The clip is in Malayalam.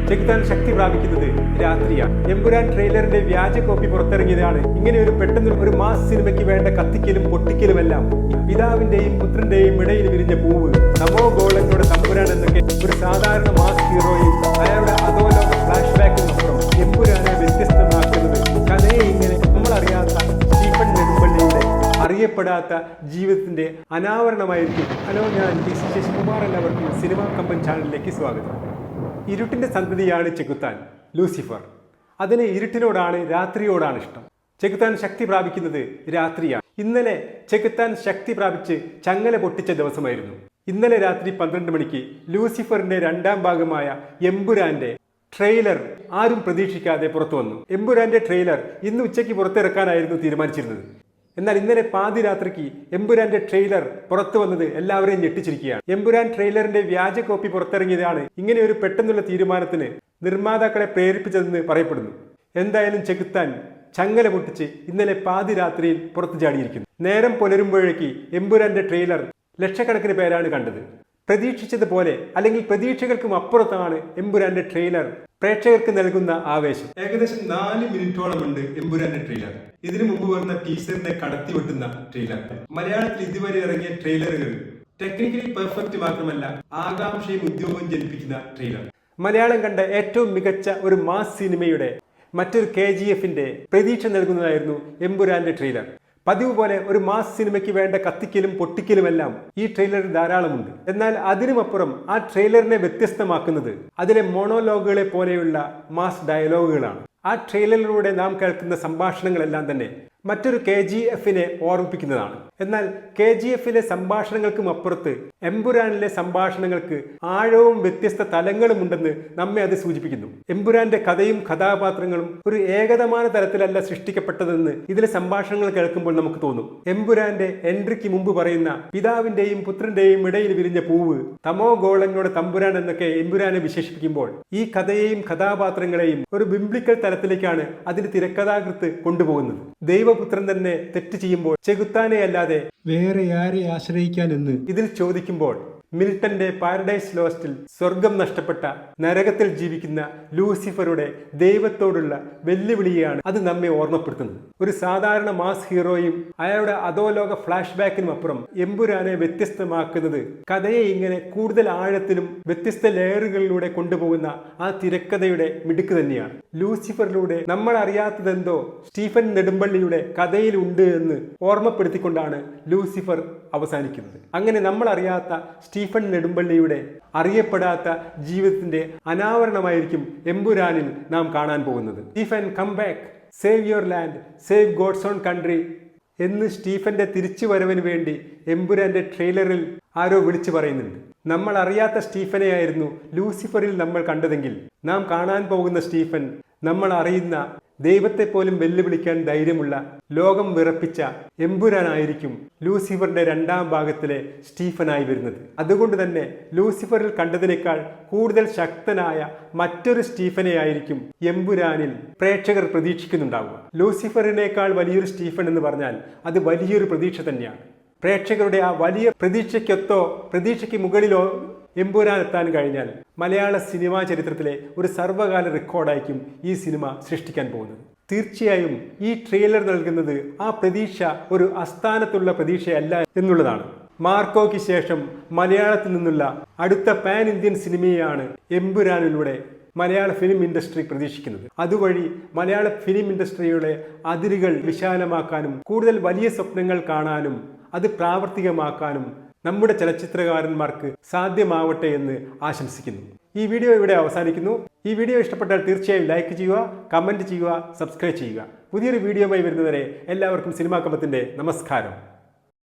ചെകുത്താൻ ശക്തി പ്രാപിക്കുന്നത് രാത്രിയാണ്. എമ്പുരാൻ ട്രെയിലറിന്റെ വ്യാജ കോപ്പി പുറത്തിറങ്ങിയതാണ്. ഇങ്ങനെ ഒരു പെട്ടെന്ന് ഒരു മാസ് സിനിമയ്ക്ക് വേണ്ട കത്തിക്കലും പൊട്ടിക്കലുമെല്ലാം പിതാവിന്റെയും പുത്രന്റെയും ഇടയിൽ വിരിഞ്ഞ പൂവ്, നമോ ഗോളങ്ങളുടെ തമ്പുരാൻ എന്നൊക്കെ ഒരു സാധാരണ മാസ് ഹീറോയും അയാളുടെ അധോലോക ഫ്ലാഷ് ബാക്കിനപ്പുറം എമ്പുരാനെ വ്യത്യസ്തമാക്കുന്നത് കഥയെ ഇങ്ങനെ നമ്മളറിയാത്ത സ്റ്റീഫൻ നെടുമ്പള്ളിയുടെ അറിയപ്പെടാത്ത ജീവിതത്തിന്റെ അനാവരണമായിരിക്കും. ഹലോ, ഞാൻ ശശികുമാർ. എല്ലാവർക്കും സിനിമാ കമ്പൻ ചാനലിലേക്ക് സ്വാഗതം. ഇരുട്ടിന്റെ സന്തതിയാണ് ചെകുത്താൻ, ലൂസിഫർ. അതിന് ഇരുട്ടിനോടാണ്, രാത്രിയോടാണ് ഇഷ്ടം. ചെകുത്താൻ ശക്തി പ്രാപിക്കുന്നത് രാത്രിയാണ്. ഇന്നലെ ചെകുത്താൻ ശക്തി പ്രാപിച്ച് ചങ്ങല പൊട്ടിച്ച ദിവസമായിരുന്നു. ഇന്നലെ രാത്രി 12 മണിക്ക് ലൂസിഫറിന്റെ രണ്ടാം ഭാഗമായ എമ്പുരാന്റെ ട്രെയിലർ ആരും പ്രതീക്ഷിക്കാതെ പുറത്തു വന്നു. എമ്പുരാന്റെ ട്രെയിലർ ഇന്ന് ഉച്ചയ്ക്ക് പുറത്തിറക്കാനായിരുന്നു തീരുമാനിച്ചിരുന്നത്. എന്നാൽ ഇന്നലെ പാതിരാത്രിക്ക് എമ്പുരാന്റെ ട്രെയിലർ പുറത്തു വന്നത് എല്ലാവരെയും ഞെട്ടിച്ചിരിക്കുകയാണ്. എമ്പുരാൻ ട്രെയിലറിന്റെ വ്യാജ കോപ്പി പുറത്തിറങ്ങിയതാണ് ഇങ്ങനെ ഒരു പെട്ടെന്നുള്ള തീരുമാനത്തിന് നിർമ്മാതാക്കളെ പ്രേരിപ്പിച്ചതെന്ന് പറയപ്പെടുന്നു. എന്തായാലും ചെകുത്താൻ ചങ്ങല പൊട്ടിച്ച് ഇന്നലെ പാതിരാത്രിയിൽ പുറത്തു ചാടിയിരിക്കുന്നു. നേരം പുലരുമ്പോഴേക്ക് എമ്പുരാന്റെ ട്രെയിലർ ലക്ഷക്കണക്കിന് പേരാണ് കണ്ടത്. പ്രതീക്ഷിച്ചതുപോലെ അല്ലെങ്കിൽ പ്രതീക്ഷകൾക്കും അപ്പുറത്താണ് എമ്പുരാന്റെ ട്രെയിലർ പ്രേക്ഷകർക്ക് നൽകുന്ന ആവേശം. ഏകദേശം 4 മിനിറ്റോളമുണ്ട് എമ്പുരാന്റെ ട്രെയിലർ. ഇതിനു മുമ്പ് വന്ന ടീസറിനെ കടത്തിവെട്ടുന്ന ട്രെയിലർ. മലയാളത്തിൽ ഇതുവരെ ഇറങ്ങിയ ട്രെയിലറുകൾ ടെക്നിക്കലി പെർഫെക്റ്റ് മാത്രമല്ല, ആകാംക്ഷയും ഉദ്യോഗവും ജനിപ്പിക്കുന്ന ട്രെയിലർ. മലയാളം കണ്ട ഏറ്റവും മികച്ച ഒരു മാസ് സിനിമയുടെ മറ്റൊരു KGFന്റെ പ്രതീക്ഷ നൽകുന്നതായിരുന്നു എമ്പുരാന്റെ ട്രെയിലർ. പതിവ് പോലെ ഒരു മാസ് സിനിമയ്ക്ക് വേണ്ട കത്തിക്കലും പൊട്ടിക്കലുമെല്ലാം ഈ ട്രെയിലറിൽ ധാരാളമുണ്ട്. എന്നാൽ അതിനുമപ്പുറം ആ ട്രെയിലറിനെ വ്യത്യസ്തമാക്കുന്നത് അതിലെ മോണോലോഗുകളെ പോലെയുള്ള മാസ് ഡയലോഗുകളാണ്. ആ ട്രെയിലറിലൂടെ നാം കേൾക്കുന്ന സംഭാഷണങ്ങളെല്ലാം തന്നെ മറ്റൊരു KGFനെ ഓർമ്മിപ്പിക്കുന്നതാണ്. എന്നാൽ KGFലെ സംഭാഷണങ്ങൾക്കും അപ്പുറത്ത് എമ്പുരാനിലെ സംഭാഷണങ്ങൾക്ക് ആഴവും വ്യത്യസ്ത തലങ്ങളും ഉണ്ടെന്ന് നമ്മെ അത് സൂചിപ്പിക്കുന്നു. എമ്പുരാന്റെ കഥയും കഥാപാത്രങ്ങളും ഒരു ഏകതമാന തലത്തിലല്ല സൃഷ്ടിക്കപ്പെട്ടതെന്ന് ഇതിലെ സംഭാഷണങ്ങൾ കേൾക്കുമ്പോൾ നമുക്ക് തോന്നും. എമ്പുരാന്റെ എൻട്രിക്ക് മുമ്പ് പറയുന്ന പിതാവിന്റെയും പുത്രന്റെയും ഇടയിൽ വിരിഞ്ഞ പൂവ്, തമോ ഗോളങ്ങളുടെ തമ്പുരാൻ എന്നൊക്കെ എമ്പുരാനെ വിശേഷിപ്പിക്കുമ്പോൾ ഈ കഥയെയും കഥാപാത്രങ്ങളെയും ഒരു ബിംബ്ലിക്കൽ തലത്തിലേക്കാണ് അതിന്റെ തിരക്കഥാകൃത്ത് കൊണ്ടുപോകുന്നത്. ദൈവപുത്രൻ തന്നെ തെറ്റ് ചെയ്യുമ്പോൾ ചെകുത്താനെ അല്ലാതെ വേറെ ആരെ ആശ്രയിക്കാനെന്ന് ഇതിൽ ചോദിക്കുമ്പോൾ മിൽട്ടന്റെ പാരഡൈസ് ലോസ്റ്റിൽ സ്വർഗം നഷ്ടപ്പെട്ട നരകത്തിൽ ജീവിക്കുന്ന ലൂസിഫറുടെ ദൈവത്തോടുള്ള വെല്ലുവിളിയാണ് അത് നമ്മെ ഓർമ്മപ്പെടുത്തുന്നത്. ഒരു സാധാരണ മാസ് ഹീറോയും അയാളുടെ അധോലോക ഫ്ലാഷ് ബാക്കിനും അപ്പുറം എമ്പുരാനെ വ്യത്യസ്തമാക്കുന്നത് കഥയെ ഇങ്ങനെ കൂടുതൽ ആഴത്തിലും വ്യത്യസ്ത ലെയറുകളിലൂടെ കൊണ്ടുപോകുന്ന ആ തിരക്കഥയുടെ മിടുക്ക് തന്നെയാണ്. ലൂസിഫറിലൂടെ നമ്മൾ അറിയാത്തതെന്തോ സ്റ്റീഫൻ നെടുമ്പള്ളിയുടെ കഥയിലുണ്ട് എന്ന് ഓർമ്മപ്പെടുത്തിക്കൊണ്ടാണ് ലൂസിഫർ അവസാനിക്കുന്നത്. അങ്ങനെ നമ്മൾ അറിയാത്ത സ്റ്റീഫൻ നെടുമ്പള്ളിയുടെ അറിയപ്പെടാത്ത ജീവിതത്തിന്റെ അനാവരണമായിരിക്കും എമ്പുരാനിൽ നാം കാണാൻ പോകുന്നത്. Stephen come back, save your land, save God's own country എന്ന് സ്റ്റീഫന്റെ തിരിച്ചു വരവിന് വേണ്ടി എമ്പുരാന്റെ ട്രെയിലറിൽ ആരോ വിളിച്ചു പറയുന്നുണ്ട്. നമ്മൾ അറിയാത്ത സ്റ്റീഫനെയായിരുന്നു ലൂസിഫറിൽ നമ്മൾ കണ്ടതെങ്കിൽ നാം കാണാൻ പോകുന്ന സ്റ്റീഫൻ നമ്മൾ അറിയുന്ന ദൈവത്തെ പോലും വെല്ലുവിളിക്കാൻ ധൈര്യമുള്ള, ലോകം വിറപ്പിച്ച എമ്പുരാനായിരിക്കും ലൂസിഫറിന്റെ രണ്ടാം ഭാഗത്തിലെ സ്റ്റീഫനായി വരുന്നത്. അതുകൊണ്ട് തന്നെ ലൂസിഫറിൽ കണ്ടതിനേക്കാൾ കൂടുതൽ ശക്തനായ മറ്റൊരു സ്റ്റീഫനെ ആയിരിക്കും എമ്പുരാനിൽ പ്രേക്ഷകർ പ്രതീക്ഷിക്കുന്നുണ്ടാവുക. ലൂസിഫറിനേക്കാൾ വലിയൊരു സ്റ്റീഫൻ എന്ന് പറഞ്ഞാൽ അത് വലിയൊരു പ്രതീക്ഷ തന്നെയാണ്. പ്രേക്ഷകരുടെ ആ വലിയ പ്രതീക്ഷയ്ക്കൊത്തോ പ്രതീക്ഷയ്ക്ക് മുകളിലോ എമ്പുരാൻ എത്താൻ കഴിഞ്ഞാൽ മലയാള സിനിമാ ചരിത്രത്തിലെ ഒരു സർവ്വകാല റെക്കോർഡായിരിക്കും ഈ സിനിമ സൃഷ്ടിക്കാൻ പോകുന്നത്. തീർച്ചയായും ഈ ട്രെയിലർ നൽകുന്നത് ആ പ്രതീക്ഷ ഒരു അസ്ഥാനത്തുള്ള പ്രതീക്ഷയല്ല എന്നുള്ളതാണ്. മാർക്കോയ്ക്ക് ശേഷം മലയാളത്തിൽ നിന്നുള്ള അടുത്ത പാൻ ഇന്ത്യൻ സിനിമയാണ് എമ്പുരാനിലൂടെ മലയാള ഫിലിം ഇൻഡസ്ട്രി പ്രതീക്ഷിക്കുന്നത്. അതുവഴി മലയാള ഫിലിം ഇൻഡസ്ട്രിയുടെ അതിരുകൾ വിശാലമാക്കാനും കൂടുതൽ വലിയ സ്വപ്നങ്ങൾ കാണാനും അത് പ്രാവർത്തികമാക്കാനും നമ്മുടെ ചലച്ചിത്രകാരന്മാർക്ക് സാധ്യമാവട്ടെ എന്ന് ആശംസിക്കുന്നു. ഈ വീഡിയോ ഇവിടെ അവസാനിക്കുന്നു. ഈ വീഡിയോ ഇഷ്ടപ്പെട്ടാൽ തീർച്ചയായും ലൈക്ക് ചെയ്യുക, കമന്റ് ചെയ്യുക, സബ്സ്ക്രൈബ് ചെയ്യുക. പുതിയൊരു വീഡിയോയുമായി വരുന്നവരെ എല്ലാവർക്കും സിനിമാ കമ്പത്തിന്റെ നമസ്കാരം.